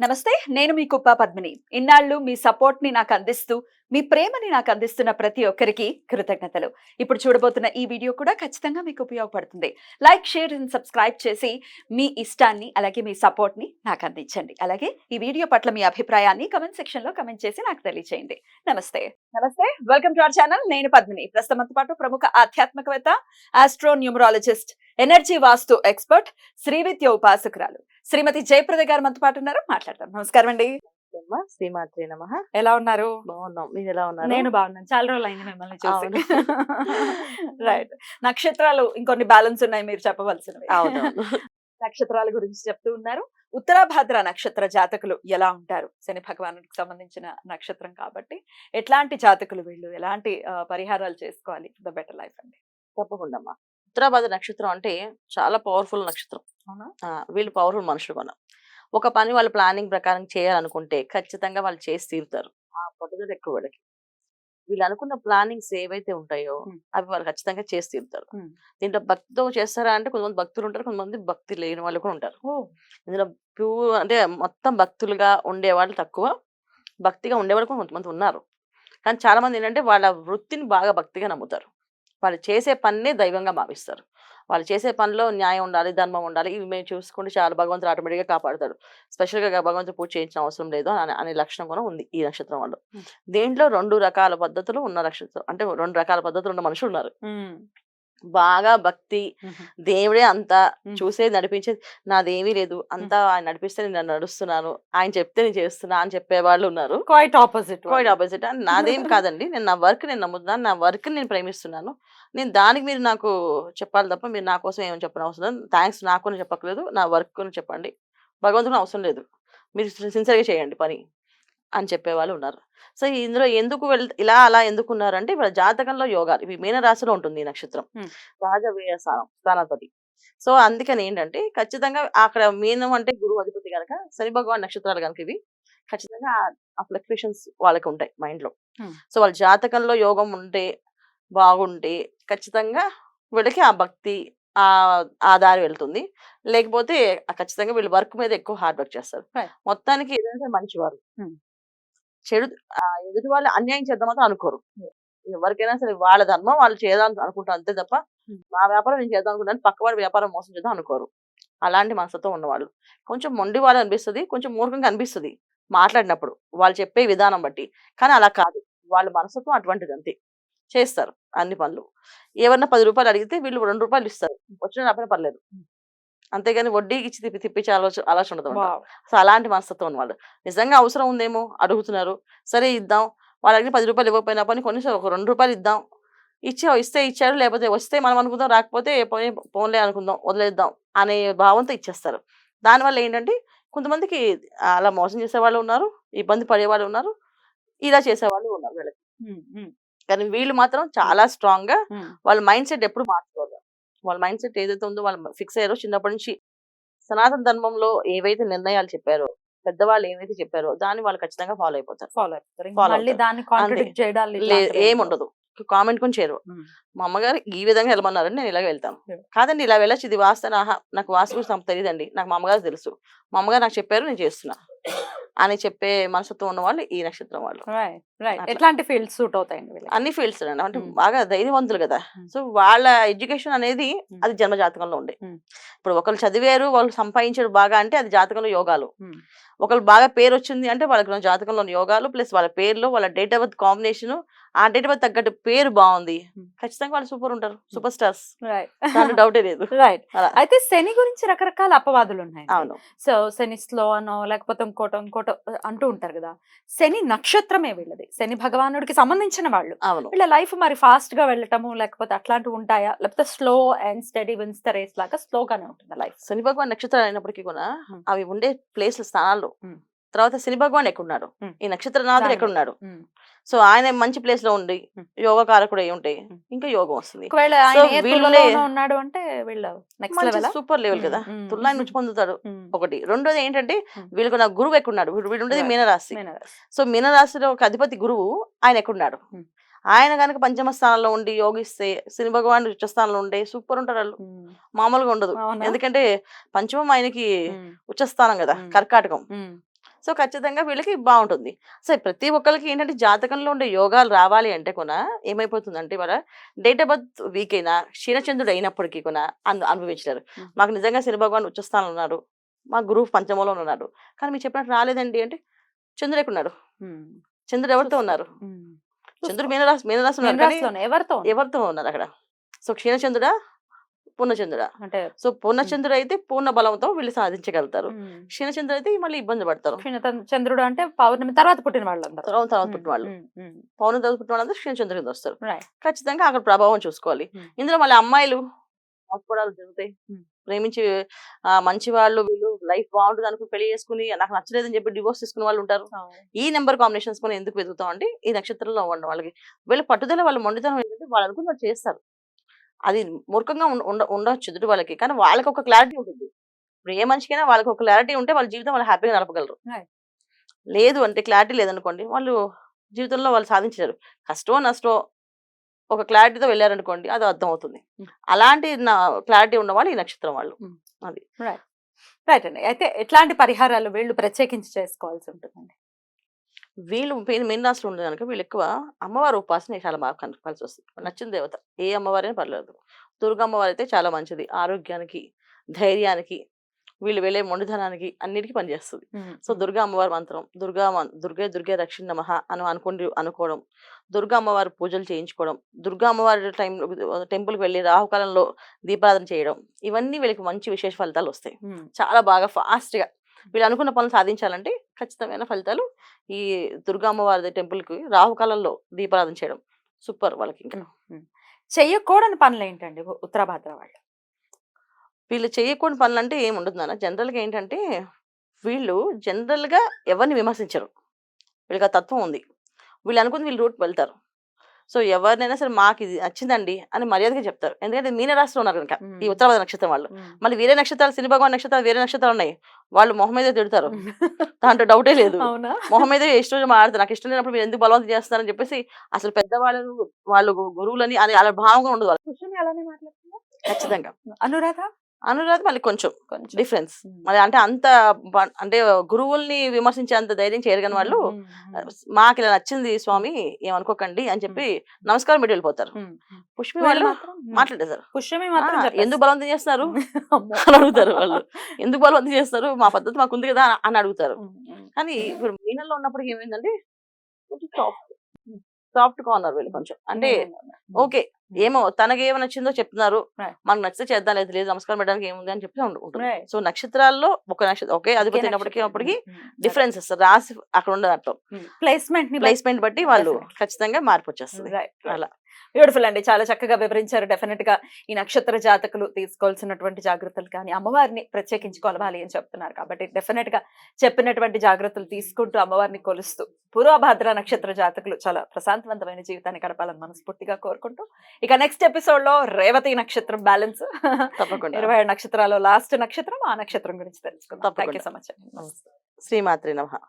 నమస్తే. నేను మీ కుప్ప పద్మిని. ఇన్నాళ్ళు మీ సపోర్ట్‌ని నాకందిస్తూ, మీ ప్రేమని నాకందిస్తున్న ప్రతి ఒక్కరికి కృతజ్ఞతలు. ఇప్పుడు చూడబోతున్న ఈ వీడియో కూడా ఖచ్చితంగా మీకు ఉపయోగపడుతుంది. లైక్, షేర్ అండ్ సబ్స్క్రైబ్ చేసి మీ ఇష్టాన్ని అలాగే మీ సపోర్ట్‌ని నాకందించండి. అలాగే ఈ వీడియో పట్ల మీ అభిప్రాయాన్ని కామెంట్ సెక్షన్‌లో కామెంట్ చేసి నాకు తెలియజేయండి. నమస్తే. నమస్తే. Welcome to our channel. నేను పద్మిని. ప్రస్తుతం మనతో పాటు ప్రముఖ ఆధ్యాత్మికవేత్త, ఆస్ట్రో న్యూమరాలజిస్ట్, ఎనర్జీ వాస్తు ఎక్స్పర్ట్, శ్రీవిద్య ఉపాసకురాలు శ్రీమతి జయప్రద గారు మనతో పాటు ఉన్నారు. మాట్లాడతాం. నమస్కారం అండి. శ్రీమాత్రే నమః. ఎలా ఉన్నారు? బాగున్నాం. మీరు ఎలా ఉన్నారు? నేను బాగున్నాను. చాలా రోజులు అయింది మిమ్మల్ని చూసి. అవును. రైట్. నక్షత్రాలు ఇంకొన్ని బ్యాలెన్స్ ఉన్నాయి మీరు చెప్పవలసినవి. అవునవును. నక్షత్రాల గురించి చెప్తూ ఉన్నారు. ఉత్తరాభాద్ర నక్షత్ర జాతకులు ఎలా ఉంటారు? శని భగవానుడికి సంబంధించిన నక్షత్రం కాబట్టి ఎట్లాంటి జాతకులు వీళ్ళు? ఎలాంటి పరిహారాలు చేసుకోవాలి ద బెటర్ లైఫ్ అండి? తప్పకుండా అమ్మా. ఉత్తరాభాద్ర నక్షత్రం అంటే చాలా పవర్ఫుల్ నక్షత్రం. అవునా? వీళ్ళు పవర్ఫుల్ మనుషులు మనం. ఒక పని వాళ్ళు ప్లానింగ్ ప్రకారం చేయాలనుకుంటే ఖచ్చితంగా వాళ్ళు చేసి తీరుతారు. ఆ పట్టుదల ఎక్కువ వీళ్ళకి. వీళ్ళు అనుకున్న ప్లానింగ్స్ ఏవైతే ఉంటాయో అవి వాళ్ళు ఖచ్చితంగా చేసి తీరుతారు. దీంట్లో భక్తితో చేస్తారా అంటే కొంతమంది భక్తులు ఉంటారు, కొంతమంది భక్తి లేని వాళ్ళు కూడా ఉంటారు. ఇందులో ప్యూర్ అంటే మొత్తం భక్తులుగా ఉండేవాళ్ళు తక్కువ, భక్తిగా ఉండేవాళ్ళు కూడా కొంతమంది ఉన్నారు. కానీ చాలా మంది ఏంటంటే వాళ్ళ వృత్తిని బాగా భక్తిగా నమ్ముతారు. వాళ్ళు చేసే పనినే దైవంగా భావిస్తారు. వాళ్ళు చేసే పనిలో న్యాయం ఉండాలి, ధర్మం ఉండాలి. ఇవి మేము చూసుకుంటే చాలా భగవంతుడు ఆటోమేటిక్గా కాపాడతాడు. స్పెషల్గా భగవంతుడు పూజ చేయించిన అవసరం లేదు అనే లక్షణం కూడా ఉంది ఈ నక్షత్రం వాళ్ళు. దీంట్లో 2 రకాల పద్ధతులు ఉన్న నక్షత్రం, అంటే 2 రకాల పద్ధతులు ఉన్న మనుషులు ఉన్నారు. బాగా భక్తి, దేవుడే అంతా చూసేది నడిపించేది, నాదేమీ లేదు అంతా ఆయన నడిపిస్తే నేను నడుస్తున్నాను, ఆయన చెప్తే నేను చేస్తున్నా అని చెప్పే వాళ్ళు ఉన్నారు. Quite opposite. నాదేం కాదండి, నేను నా వర్క్ నేను నమ్ముతున్నాను, నా వర్క్ నేను ప్రేమిస్తున్నాను, నేను దానికి మీరు నాకు చెప్పాలి తప్ప మీరు నా కోసం ఏమని చెప్పిన అవసరం లేదు. థ్యాంక్స్ నాకు చెప్పట్లేదు, నా వర్క్ చెప్పండి, భగవంతుని అవసరం లేదు, మీరు సిన్సియర్గా చేయండి పని అని చెప్పేవాళ్ళు ఉన్నారు. సో ఇందులో ఎందుకు ఇలా అలా ఎందుకున్నారంటే వీళ్ళ జాతకంలో యోగాలు, ఇవి మీనరాశిలో ఉంటుంది ఈ నక్షత్రం, రాజవ్యయ స్థానాధిపతి. సో అందుకని ఏంటంటే ఖచ్చితంగా అక్కడ మీనం అంటే గురువు అధిపతి కనుక, శని భగవాన్ నక్షత్రాలు కనుక ఇవి ఖచ్చితంగా ఆ ఫ్లక్చుయేషన్స్ వాళ్ళకి ఉంటాయి మైండ్ లో. సో వాళ్ళ జాతకంలో యోగం ఉంటే బాగుంటే ఖచ్చితంగా వీళ్ళకి ఆ భక్తి ఆ దారి వెళ్తుంది. లేకపోతే ఖచ్చితంగా వీళ్ళు వర్క్ మీద ఎక్కువ హార్డ్ వర్క్ చేస్తారు. మొత్తానికి ఏదైనా మంచివారు, చెడు ఎదుటి వాళ్ళు అన్యాయం చేద్దామని అనుకోరు. ఎవరికైనా సరే వాళ్ళ ధర్మం వాళ్ళు చేద్దాం అనుకుంటారు అంతే తప్ప నా వ్యాపారం నేను చేద్దాం అనుకుంటాను పక్క వాడి వ్యాపారం మోసం చేద్దాం అనుకోరు. అలాంటి మనసుతో ఉన్నవాళ్ళు కొంచెం మొండి వాళ్ళు అనిపిస్తుంది, కొంచెం మూర్ఖంగా అనిపిస్తుంది మాట్లాడినప్పుడు వాళ్ళు చెప్పే విధానం బట్టి. కానీ అలా కాదు, వాళ్ళ మనసుతో అటువంటిది, అంతే చేస్తారు అన్ని పనులు. ఏమన్నా 10 రూపాయలు అడిగితే వీళ్ళు 2 రూపాయలు ఇస్తారు, వచ్చిన రాకపోయినా పర్లేదు. అంతేగాని వడ్డీకి ఇచ్చి తిప్పించే ఆలోచన ఉండదు. సో అలాంటి మనస్తత్వం ఉన్నవాళ్ళు. నిజంగా అవసరం ఉందేమో అడుగుతున్నారు, సరే ఇద్దాం, వాళ్ళ దగ్గర 10 రూపాయలు ఇవ్వకపోయినా పని కొన్నిసారి ఒక 2 రూపాయలు ఇద్దాం, ఇస్తే ఇచ్చారు, లేకపోతే వస్తే మనం అనుకుందాం, రాకపోతే పోన్లే అనుకుందాం, వదిలేద్దాం అనే భావంతో ఇచ్చేస్తారు. దానివల్ల ఏంటంటే కొంతమందికి అలా మోసం చేసేవాళ్ళు ఉన్నారు, ఇబ్బంది పడేవాళ్ళు ఉన్నారు, ఇలా చేసేవాళ్ళు ఉన్నారు వీళ్ళకి. కానీ వీళ్ళు మాత్రం చాలా స్ట్రాంగ్ గా వాళ్ళ మైండ్ సెట్ ఎప్పుడు మార్చుకోవాలి. వాళ్ళ మైండ్ సెట్ ఏదైతే ఉందో వాళ్ళు ఫిక్స్ అయ్యారో చిన్నప్పటి నుంచి, సనాతన ధర్మంలో ఏవైతే నిర్ణయాలు చెప్పారో, పెద్దవాళ్ళు ఏవైతే చెప్పారో దాన్ని వాళ్ళు ఖచ్చితంగా ఫాలో అయిపోతారు. ఏముండదు, కామెంట్ కొని చేరు. మా అమ్మగారు ఈ విధంగా వెళ్ళమన్నారని నేను ఇలాగ వెళ్తాను, కాదండి ఇలా వెళ్ళచ్చు, ఇది వాస్త నాకు వాస్తు గురించి నాకు తెలియదండి, నాకు మా అమ్మగారు తెలుసు, మా అమ్మగారు నాకు చెప్పారు నేను చేస్తున్నా అని చెప్పే మనసుతో ఉన్న వాళ్ళు ఈ నక్షత్రం వాళ్ళు. ఎట్లాంటి ఫీల్డ్స్ సూట్ అవుతాయండి? అన్ని ఫీల్డ్స్ అండి, అంటే బాగా ధైర్యవంతులు కదా. సో వాళ్ళ ఎడ్యుకేషన్ అనేది అది జన్మ జాతకంలో ఉండే. ఇప్పుడు ఒకళ్ళు చదివారు, వాళ్ళు సంపాదించారు బాగా అంటే అది జాతకంలో యోగాలు. ఒకళ్ళు బాగా పేరు వచ్చింది అంటే వాళ్ళకి జాతకంలో యోగాలు, ప్లస్ వాళ్ళ పేరులో వాళ్ళ డేట్ ఆఫ్ బర్త్ కాంబినేషన్, ఆ డేట్ ఆఫ్ బర్త్ తగ్గట్టు పేరు బాగుంది, ఖచ్చితంగా వాళ్ళు సూపర్ ఉంటారు, సూపర్ స్టార్స్, డౌటే లేదు. రైట్. అయితే శని గురించి రకరకాల అపవాదులు ఉన్నాయి. అవును. సో శని స్లో అనో లేకపోతే ఇంకోటో అంటూ ఉంటారు కదా. శని నక్షత్రమే వీళ్ళది, శని భగవానుడికి సంబంధించిన వాళ్ళు. అవును. వీళ్ళ లైఫ్ మరి ఫాస్ట్ గా వెళ్ళటము లేకపోతే అట్లాంటివి ఉంటాయా, లేకపోతే slow and steady wins the race లాగా స్లోగానే ఉంటుంది లైఫ్? శని భగవాన్ నక్షత్రాలు అయినప్పటికీ కూడా అవి ఉండే ప్లేస్ స్థానాల్లో, తర్వాత శని భగవాన్ ఎక్కడున్నాడు, ఈ నక్షత్రనాథుడు ఎక్కడున్నాడు, సో ఆయన మంచి ప్లేస్ లో ఉండి యోగ కారకుడు అయి ఉంటే ఇంకా యోగం వస్తుంది. సూపర్ లెవెల్ కదా, తుల్లా నుంచి పొందుతాడు ఒకటి. రెండోది ఏంటంటే వీళ్ళకు నా గురువు ఎక్కడున్నాడు, వీళ్ళు ఉండేది మీనరాశి. సో మీనరాశిలో ఒక అధిపతి గురువు, ఆయన ఎక్కడున్నాడు, ఆయన కనుక పంచమ స్థానంలో ఉండి యోగిస్తే, శని భగవాన్ ఉచ్చ స్థానంలో ఉండే సూపర్ ఉంటారు వాళ్ళు, మామూలుగా ఉండదు. ఎందుకంటే పంచమం ఆయనకి ఉచ్చ స్థానం కదా, కర్కాటకం. సో ఖచ్చితంగా వీళ్ళకి బాగుంటుంది. సో ప్రతి ఒక్కరికి ఏంటంటే జాతకంలో ఉండే యోగాలు రావాలి అంటే కూడా ఏమైపోతుందంటే ఇవాళ డేట్ ఆఫ్ బర్త్ వీక్ అయినా క్షీణచంద్రుడు అయినప్పటికీ కూడా అనుభవించారు. మాకు నిజంగా శని భగవాన్ ఉచ్చస్థానంలో ఉన్నాడు, మా గురువు పంచమంలో ఉన్నాడు, కానీ మీరు చెప్పినట్టు రాలేదండి అంటే చంద్రుడు ఎక్కడున్నాడు? చంద్రుడు ఎవరితో ఉన్నారు? చంద్రుడు మీనరాశి ఉన్నారు, కానీ ఎవరితో ఉన్నారు అక్కడ? సో క్షీణచంద్రుడా పూర్ణచంద్రుడా? అంటే సో పూర్ణచంద్రుడు అయితే పూర్ణ బలంతో వీళ్ళు సాధించగలుగుతారు, క్షీణచంద్రుడు అయితే మళ్ళీ ఇబ్బంది పడతారు. చంద్రుడు అంటే పౌర్ణమి తర్వాత పుట్టిన వాళ్ళందరూ. తర్వాత పుట్టిన వాళ్ళు, పౌర్ణమి తర్వాత పుట్టిన వాళ్ళందరూ క్షీణచంద్రుడి కింద వస్తారు. Right. ఖచ్చితంగా అక్కడ ప్రభావం చూసుకోవాలి. ఇందులో మళ్ళీ అమ్మాయిలు మోసపోవడాలు జరుగుతాయి. ప్రేమించి మంచి వాళ్ళు, వీళ్ళు లైఫ్ బాగుంటుంది అనుకుని పెళ్లి చేసుకుని నాకు నచ్చలేదని చెప్పి డివోర్స్ తీసుకునే వాళ్ళు ఉంటారు. ఈ నెంబర్ కాంబినేషన్స్ మనం ఎందుకు వెతుకుతాం అంటే ఈ నక్షత్రంలో ఉన్న వాళ్ళకి వీళ్ళ పట్టుదల, వాళ్ళ మొండితనం ఏంటంటే వాళ్ళు అనుకుని వాళ్ళు చేస్తారు. అది మూర్ఖంగా ఉండొచ్చు ఎదుటి వాళ్ళకి, కానీ వాళ్ళకి ఒక క్లారిటీ ఉంటుంది. ఇప్పుడు ఏ మనిషికైనా వాళ్ళకి ఒక క్లారిటీ ఉంటే వాళ్ళ జీవితం వాళ్ళు హ్యాపీగా నడపగలరు. Right. లేదు అంటే క్లారిటీ లేదనుకోండి, వాళ్ళు జీవితంలో వాళ్ళు సాధించలేరు. కష్టమో నష్టమో ఒక క్లారిటీతో వెళ్ళారనుకోండి, అది అర్థం అవుతుంది. అలాంటి క్లారిటీ ఉన్న వాళ్ళు ఈ నక్షత్రం వాళ్ళు. అది రైట్ అండి. అయితే ఎట్లాంటి పరిహారాలు వీళ్ళు ప్రత్యేకించి చేసుకోవాల్సి ఉంటుందండి? వీళ్ళు మెయిన్ రాశిలో ఉండే కనుక వీళ్ళు ఎక్కువ అమ్మవారి ఉపాసన చాలా బాగా కలిసి వస్తుంది. నచ్చిన దేవత ఏ అమ్మవారైనా పర్లేదు. దుర్గా అమ్మవారు అయితే చాలా మంచిది, ఆరోగ్యానికి, ధైర్యానికి, వీళ్ళు వెళ్ళే మొండిధనానికి అన్నిటికీ పనిచేస్తుంది. సో దుర్గా అమ్మవారి మంత్రం, దుర్గే రక్షణ నమః అనుకోవడం, దుర్గా అమ్మవారి పూజలు చేయించుకోవడం, దుర్గా అమ్మవారి టెంపుల్కి వెళ్ళి రాహుకాలంలో దీపారాధన చేయడం, ఇవన్నీ వీళ్ళకి మంచి విశేష ఫలితాలు వస్తాయి. చాలా బాగా ఫాస్ట్గా వీళ్ళు అనుకున్న పనులు సాధించాలంటే ఖచ్చితమైన ఫలితాలు ఈ దుర్గా అమ్మవారి టెంపుల్కి రాహుకాలంలో దీపారాధన చేయడం సూపర్ వాళ్ళకి. ఇంకా చెయ్యకూడని పనులు ఏంటండి ఉత్తరాభాద్ర వాళ్ళు? వీళ్ళు చేయకూడని పనులు అంటే ఏముండదు నాన్న. జనరల్గా ఏంటంటే వీళ్ళు జనరల్గా ఎవరిని విమర్శించరు, వీళ్ళకి ఆ తత్వం ఉంది. వీళ్ళు అనుకుని వీళ్ళు రూట్ వెళ్తారు. సో ఎవరినైనా సరే మాకు ఇది నచ్చిందండి అని మర్యాదగా చెప్తారు. ఎందుకంటే మీనరాశిలో ఉన్నారు కనుక ఈ ఉత్తరాభాద్ర నక్షత్రం వాళ్ళు. మళ్ళీ వేరే నక్షత్రాలు, శని భగవాన్ నక్షత్రాలు వేరే నక్షత్రాలు ఉన్నాయి, వాళ్ళు మొహం మీద తిడతారు, దాంట్లో డౌటే లేదు. మొహం మీద ఇష్టం మాట్లాడతారు, నాకు ఇష్టం లేనప్పుడు మీరు ఎందుకు బలవంతం చేస్తారని చెప్పేసి అసలు పెద్దవాళ్ళు వాళ్ళు గురువులని అని అలా భావంగా ఉండదు వాళ్ళు. ఖచ్చితంగా అనురాధ మళ్ళీ కొంచెం డిఫరెన్స్. మరి అంటే అంత అంటే గురువుల్ని విమర్శించే అంత ధైర్యం చేయరు కానీ వాళ్ళు మాకు ఇలా నచ్చింది స్వామి ఏమనుకోకండి అని చెప్పి నమస్కారం పెట్టి వెళ్ళిపోతారు. పుష్పి వాళ్ళు మాట్లాడేశారు, ఎందుకు బలవంతం చేస్తున్నారు అని అడుగుతారు. వాళ్ళు ఎందుకు బలవంతం చేస్తారు, మా పద్ధతి మాకు ఉంది కదా అని అడుగుతారు. కానీ ఇప్పుడు మీనల్లో ఉన్నప్పటికీ ఏమైందంటే సాఫ్ట్ గా ఉన్నారు వీళ్ళు కొంచెం. అంటే ఓకే ఏమో తనకి ఏమో నచ్చిందో చెప్తున్నారు, మనకు నచ్చితే చేద్దాం, లేదు లేదు నమస్కారం పెట్టడానికి ఏముంది అని చెప్పి ఉంటుంది. సో నక్షత్రాల్లో ఒక నక్షత్రం ఒకే అధిపతి అయినప్పటికీ డిఫరెన్సెస్ రాసి అక్కడ ఉండదు. ప్లేస్మెంట్ బట్టి వాళ్ళు ఖచ్చితంగా మార్పు వచ్చేస్తుంది. అలా బ్యూటిఫుల్ అండి, చాలా చక్కగా వివరించారు. డెఫినెట్ గా ఈ నక్షత్ర జాతకులు తీసుకోవాల్సినటువంటి జాగ్రత్తలు కానీ అమ్మవారిని ప్రత్యేకించుకోవాలి అని చెప్తున్నారు కాబట్టి డెఫినెట్ గా చెప్పినటువంటి జాగ్రత్తలు తీసుకుంటూ అమ్మవారిని కొలుస్తూ పూర్వభాద్ర నక్షత్ర జాతకులు చాలా ప్రశాంతవంతమైన జీవితాన్ని గడపాలని మనస్ఫూర్తిగా కోరుకుంటూ ఇక నెక్స్ట్ ఎపిసోడ్ లో రేవతి నక్షత్రం బ్యాలెన్స్ తప్పకుండా 27 నక్షత్రాల్లో లాస్ట్ నక్షత్రం, ఆ నక్షత్రం గురించి తెలుసుకుందాం. Thank you so much. శ్రీమాత్రి నమః.